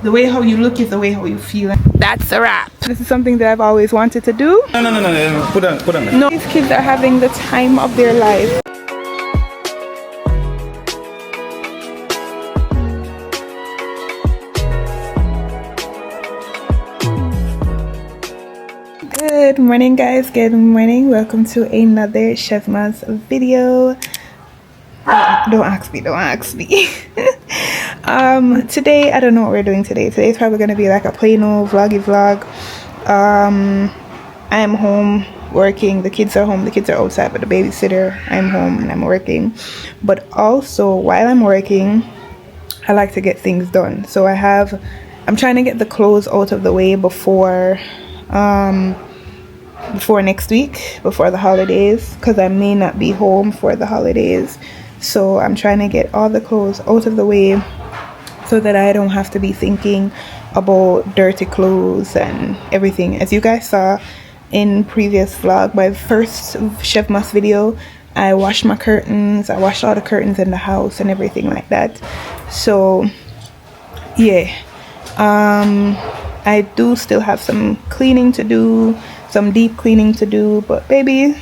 The way how you look is the way how you feel. That's a wrap. This is something that I've always wanted to do. No. Put on. No, these kids are having the time of their life. Good morning, guys. Good morning. Welcome to another CHEVMAS video. Don't ask me. Today, I don't know what we're doing today. Today's probably gonna be like a plain old vloggy vlog. I am home working. The kids are home. The kids are outside, but the babysitter, I'm home and I'm working. But also, while I'm working, I like to get things done. So I'm trying to get the clothes out of the way before next week, before the holidays, because I may not be home for the holidays. So I'm trying to get all the clothes out of the way so that I don't have to be thinking about dirty clothes and everything. As you guys saw in previous vlog, my first CHEVMAS video, I washed my curtains. I washed all the curtains in the house and everything like that. So yeah, I do still have some cleaning to do, some deep cleaning to do, but baby,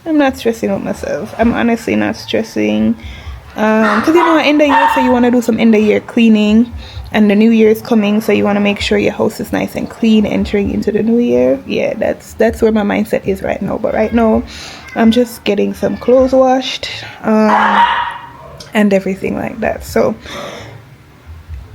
I'm not stressing out myself. I'm honestly not stressing, because you know, end of year, so you want to do some end of year cleaning, and the new year is coming, so you want to make sure your house is nice and clean entering into the new year. Yeah, that's where my mindset is right now. But right now, I'm just getting some clothes washed, and everything like that. So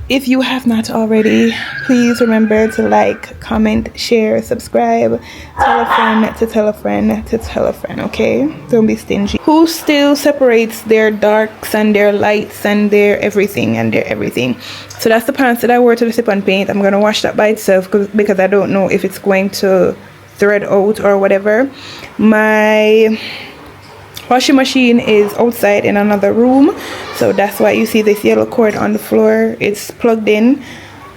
if you have not already, please remember to like, comment, share, subscribe, tell a friend to tell a friend to tell a friend, okay? Don't be stingy. Who still separates their darks and their lights and their everything and their everything? So that's the pants that I wore to the sip and paint. I'm going to wash that by itself because I don't know if it's going to thread out or whatever. My washing machine is outside in another room, so that's why you see this yellow cord on the floor. It's plugged in.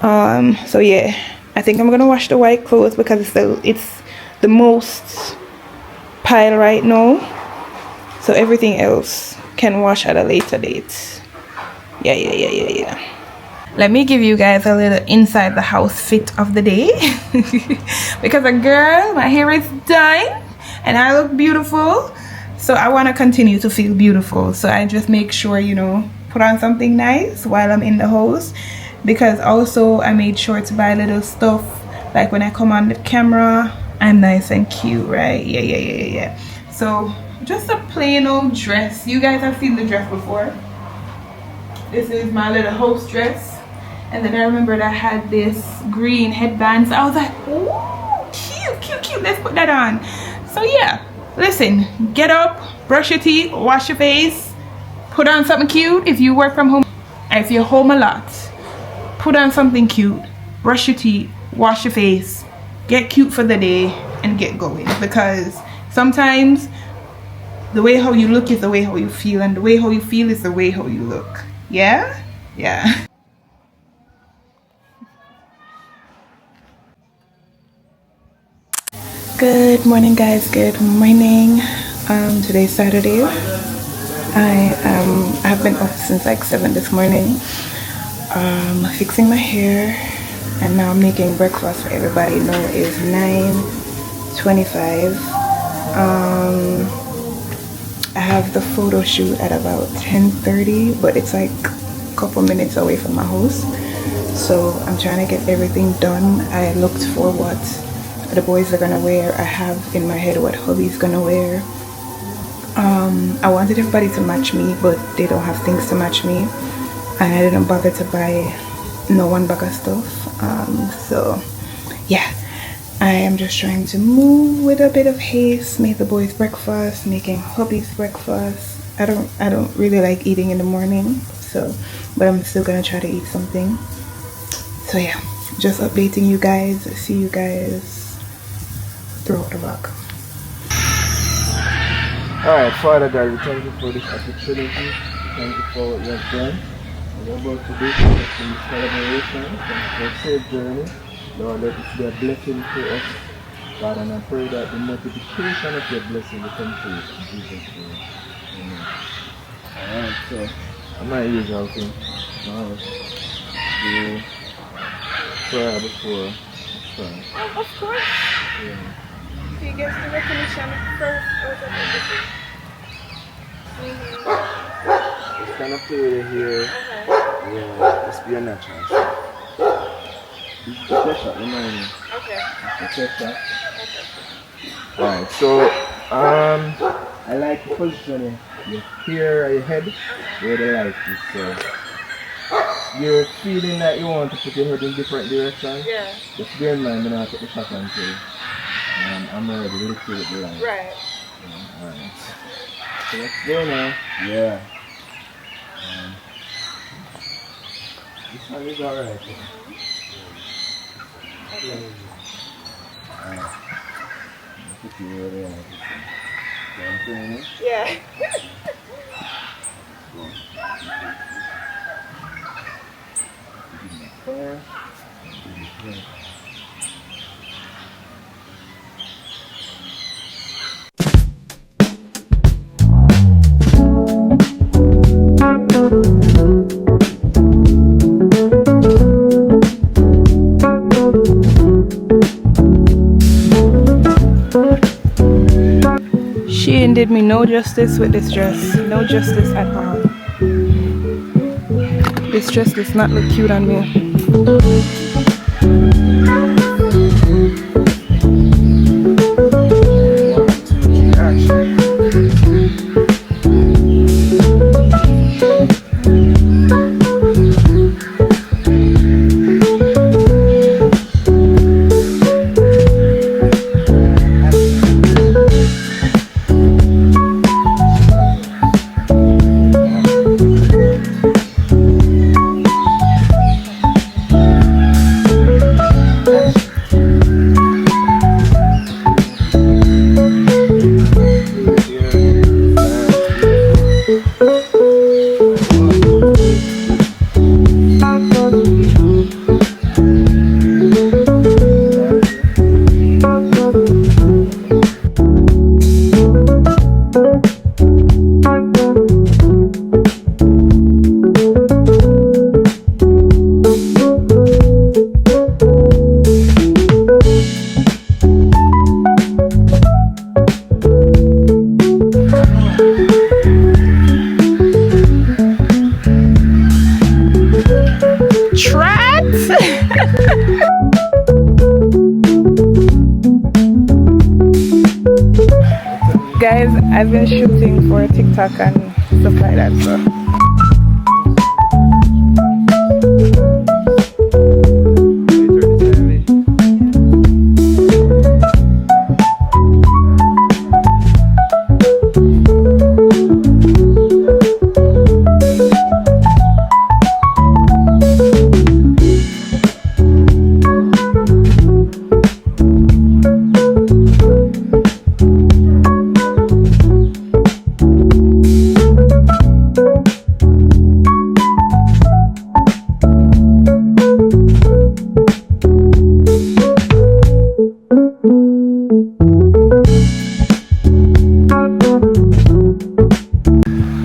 So yeah, I think I'm gonna wash the white clothes because it's the most pile right now, so everything else can wash at a later date. Yeah. Let me give you guys a little inside the house fit of the day. Because a girl, my hair is done and I look beautiful. So I want to continue to feel beautiful. So I just make sure, you know, put on something nice while I'm in the house. Because also I made sure to buy little stuff. Like when I come on the camera, I'm nice and cute, right? Yeah. So just a plain old dress. You guys have seen the dress before. This is my little house dress. And then I remembered I had this green headband. So I was like, ooh, cute. Let's put that on. So yeah. Listen, get up, brush your teeth, wash your face, put on something cute if you work from home. If you're home a lot, put on something cute, brush your teeth, wash your face, get cute for the day, and get going. Because sometimes the way how you look is the way how you feel, and the way how you feel is the way how you look. Yeah. Good morning, guys. Good morning. Today's Saturday. I have been up since like 7 this morning, fixing my hair, and now I'm making breakfast for everybody. Now it's 9:25. I have the photo shoot at about 10:30, but it's like a couple minutes away from my house, so I'm trying to get everything done. I looked for what the boys are gonna wear. I have in my head what hubby's gonna wear. I wanted everybody to match me, but they don't have things to match me, and I didn't bother to buy no one bag of stuff. So yeah, I am just trying to move with a bit of haste, make the boys breakfast, making hubby's breakfast. I don't really like eating in the morning, so but I'm still gonna try to eat something. So yeah, just updating you guys. See you guys throughout the vlog. Alright, Father God, we thank you for this opportunity. Thank you for what you have done. We're about to do in this celebration. Thank you for a safe journey. Lord, let this be a blessing to us. God, and I pray that the multiplication of your blessing will come to us in Jesus' name. Amen. Alright, so I'm not usual thing. Now, do try before. Try. Oh, of course. Yeah. So you get the recognition first out of everything. Just kind of play with it here. Okay. Yeah, just be a natural shot. This is the test shot, remind me. Okay. The test shot. Okay. Alright, so I like to position your hair or your head where the light is. So you're feeling that you want to put your head in different directions. Yeah. Just bear in mind, I'm going to take the shot until I'm already looking at the light. Right. Alright. So let's go now. Yeah. This one is alright. Okay. Alright. Put you over there. Yeah. There. She did me no justice with this dress. No justice at all. This dress does not look cute on me. Guys, I've been shooting for TikTok and stuff like that, so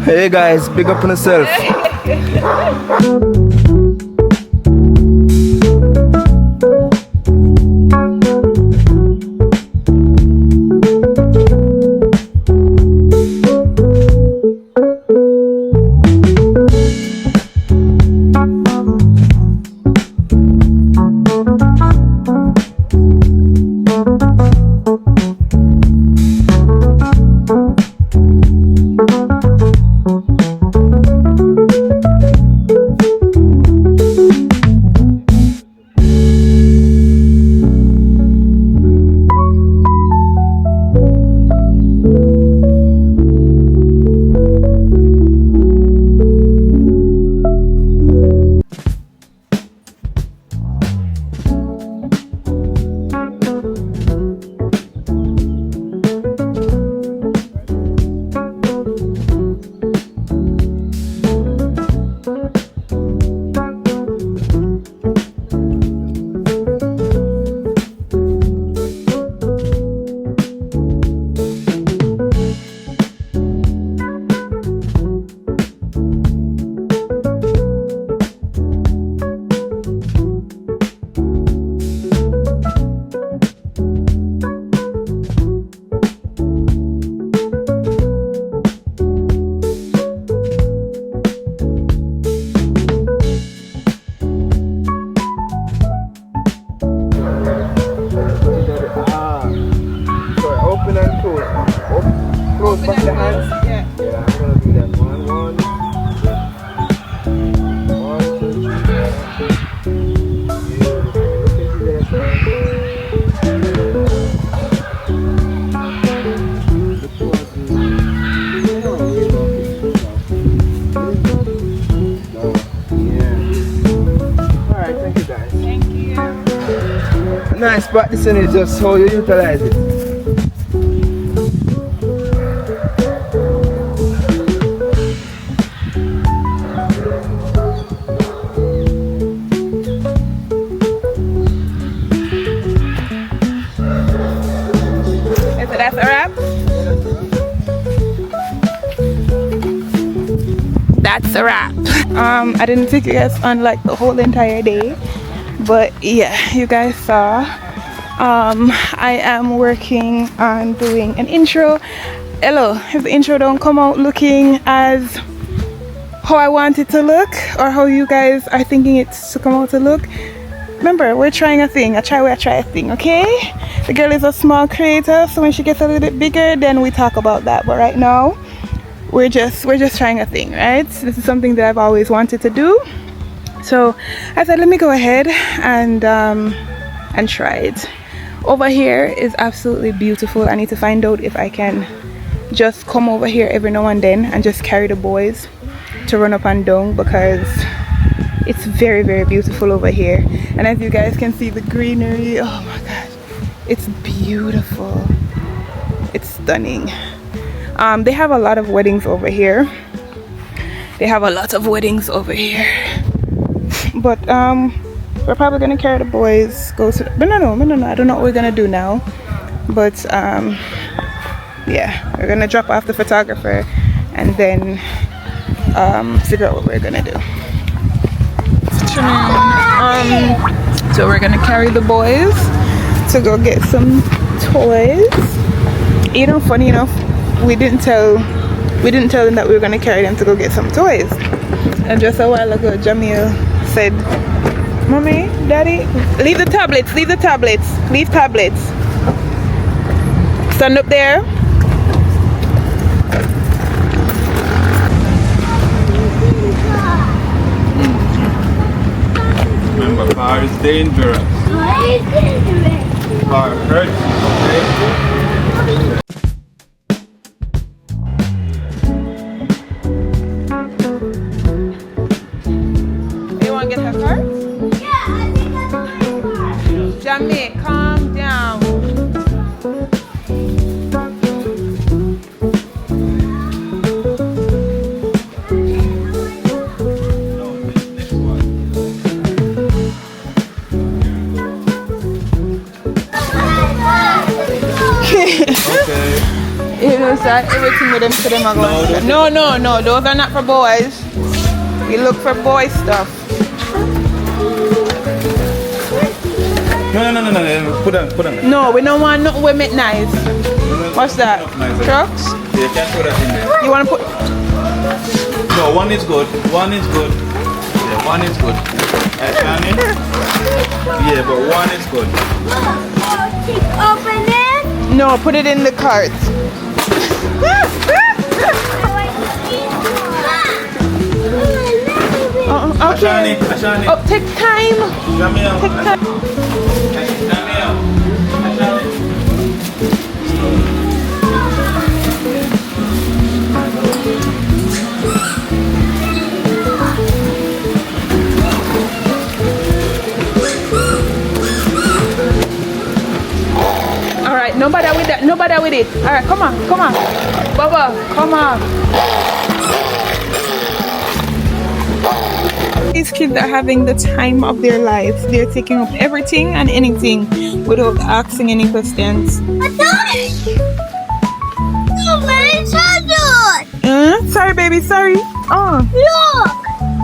Hey guys, big up on yourself. both back the hands? Yeah. Yeah, I'm gonna do that. One, two, three. Beautiful. Look into there, sir. The two of you. Oh, you know, no. Yeah. Alright, thank you guys. Thank you. Nice practicing is just how you utilize it. So that's a wrap? That's a wrap. I didn't take you guys on like the whole entire day, but yeah, you guys saw. I am working on doing an intro. Hello, if the intro don't come out looking as how I want it to look or how you guys are thinking it's to come out to look, remember, we're trying a thing. I try a thing, okay? The girl is a small creator, so when she gets a little bit bigger, then we talk about that. But right now, we're just trying a thing, right? This is something that I've always wanted to do. So I said, let me go ahead and try it. Over here is absolutely beautiful. I need to find out if I can just come over here every now and then and just carry the boys to run up and down, because it's very, very beautiful over here. And as you guys can see, the greenery, oh my gosh, it's beautiful. It's stunning. They have a lot of weddings over here. But we're probably gonna carry the boys, go to, but no, I don't know what we're gonna do now. But yeah, we're gonna drop off the photographer and then figure out what we're gonna do. So we're gonna carry the boys to go get some toys. You know, funny enough, we didn't tell them that we were gonna carry them to go get some toys. And just a while ago, Jamil said, "Mommy, Daddy, leave the tablets. Stand up there." Remember, car is dangerous. Car hurts, okay? You want to get her car? Yeah, I think that's my car. Jamie, calm down. Okay. You know, so everything with them to them are going. No, those are not for boys. We look for boy stuff. No. Put on. No, we don't want nothing we make nice. What's that? Trucks? You can't put that in there. You want to put? No, one is good. Yeah, one is good. Yeah, but one is good. Open it. No, put it in the cart. Okay. Ashani. Oh, take time. Jamil. Take time. All right, no bother with that. No bother with it. All right, come on. Bubba, come on. These kids are having the time of their lives. They're taking up everything and anything without asking any questions. Sorry, baby, sorry. Oh. Look!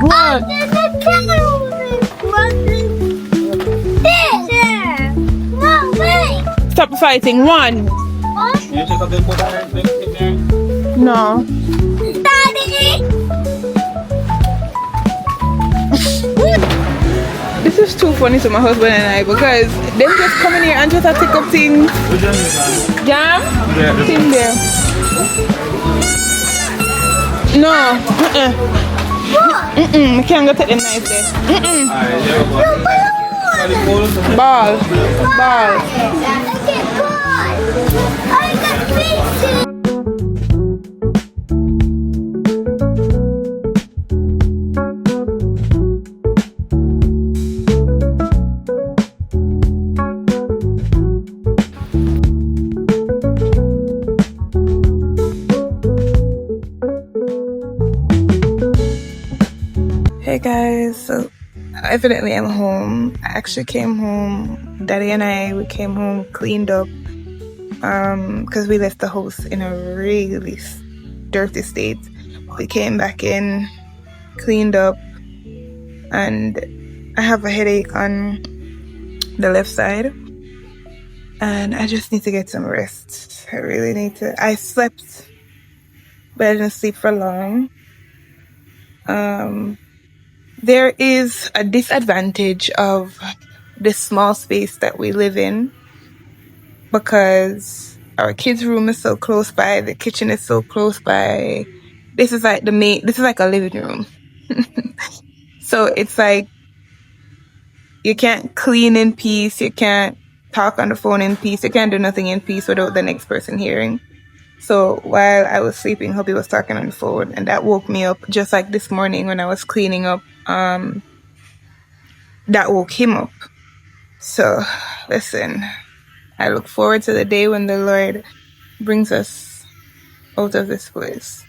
What? There's a there! No, wait! Stop fighting. One. What? You take up the put on there. No. Daddy! This is too funny to my husband and I, because they just come in here and just take up things. Which one is that? Jam? Yeah, It's in there. No. I can't go take the knife there. Alright, there we go. Ball. Ball. I get caught. I got pieces. Hey guys, so evidently I'm home. I actually came home. Daddy and we came home, cleaned up, because we left the house in a really dirty state. We came back in, cleaned up, and I have a headache on the left side, and I just need to get some rest. I really need to. I slept, but I didn't sleep for long. There is a disadvantage of this small space that we live in because our kids' room is so close by, the kitchen is so close by. This is like a living room. So it's like you can't clean in peace, you can't talk on the phone in peace, you can't do nothing in peace without the next person hearing. So while I was sleeping, hubby was talking on the phone, and that woke me up, just like this morning when I was cleaning up. That woke him up. So, listen, I look forward to the day when the Lord brings us out of this place.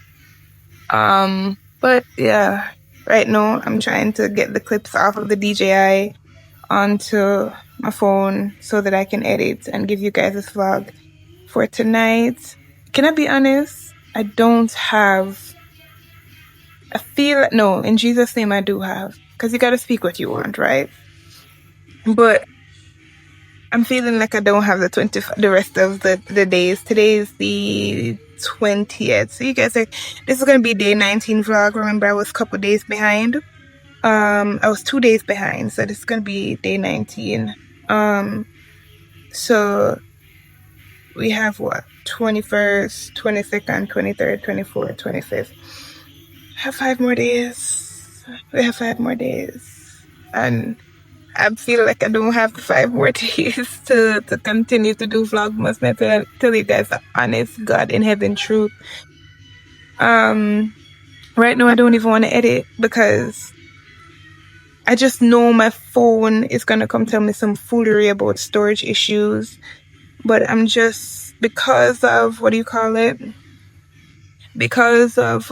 But yeah, right now I'm trying to get the clips off of the DJI onto my phone so that I can edit and give you guys this vlog for tonight. Can I be honest? I don't have. No, in Jesus' name I do have. Because you gotta speak what you want, right? But I'm feeling like I don't have the rest of the days. Today is the 20th. So you guys are, this is gonna be day 19 vlog. Remember, I was a couple days behind. I was 2 days behind, so this is gonna be day 19. So we have what? 21st, 22nd, 23rd, 24th, 25th. Have 5 more days. We have 5 more days. And I feel like I don't have 5 more days to continue to do Vlogmas. I tell you guys the honest God in heaven truth. Right now I don't even want to edit because I just know my phone is gonna come tell me some foolery about storage issues. But I'm just, because of, what do you call it? Because of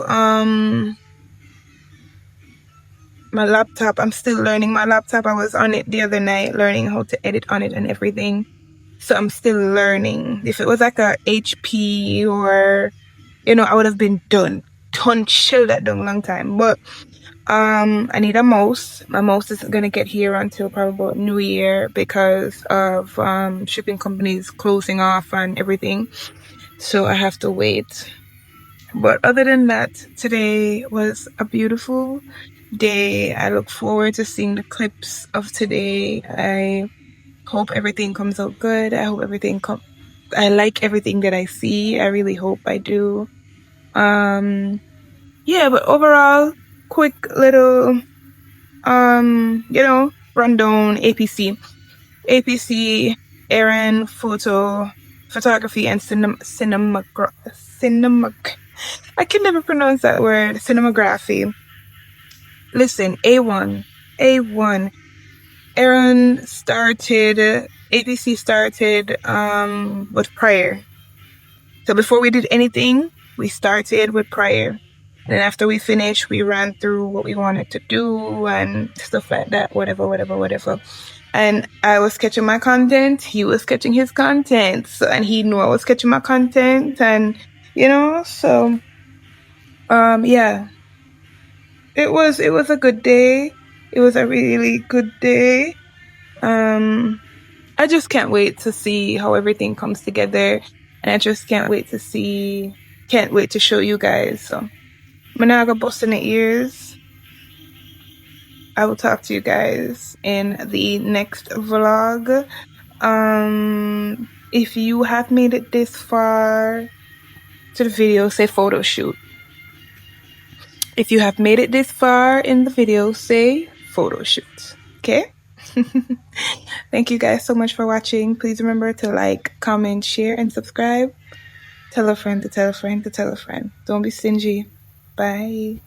my laptop, I'm still learning my laptop. I was on it the other night learning how to edit on it and everything. So I'm still learning. If it was like a HP or, I would have been done. Chill that done long time. But I need a mouse. My mouse isn't gonna get here until probably New Year because of shipping companies closing off and everything. So I have to wait. But other than that, today was a beautiful day. I look forward to seeing the clips of today. I hope everything comes out good. I hope I like everything that I see. I really hope I do. Yeah, but overall, quick little rundown. APC, Aaron, photography and I can never pronounce that word. Cinematography. Listen, A1. Aaron started, APC started with prayer. So before we did anything, we started with prayer. And after we finished, we ran through what we wanted to do and stuff like that, whatever. And I was sketching my content, he was sketching his content, and he knew I was sketching my content, and so yeah. It was a good day. It was a really good day. I just can't wait to see how everything comes together, and I just can't wait to show you guys. So I'm not gonna bust in the ears. I will talk to you guys in the next vlog. If you have made it this far to the video, say photo shoot. If you have made it this far in the video, say photo shoot. Okay? Thank you guys so much for watching. Please remember to like, comment, share, and subscribe. Tell a friend to tell a friend to tell a friend. Don't be stingy. Bye.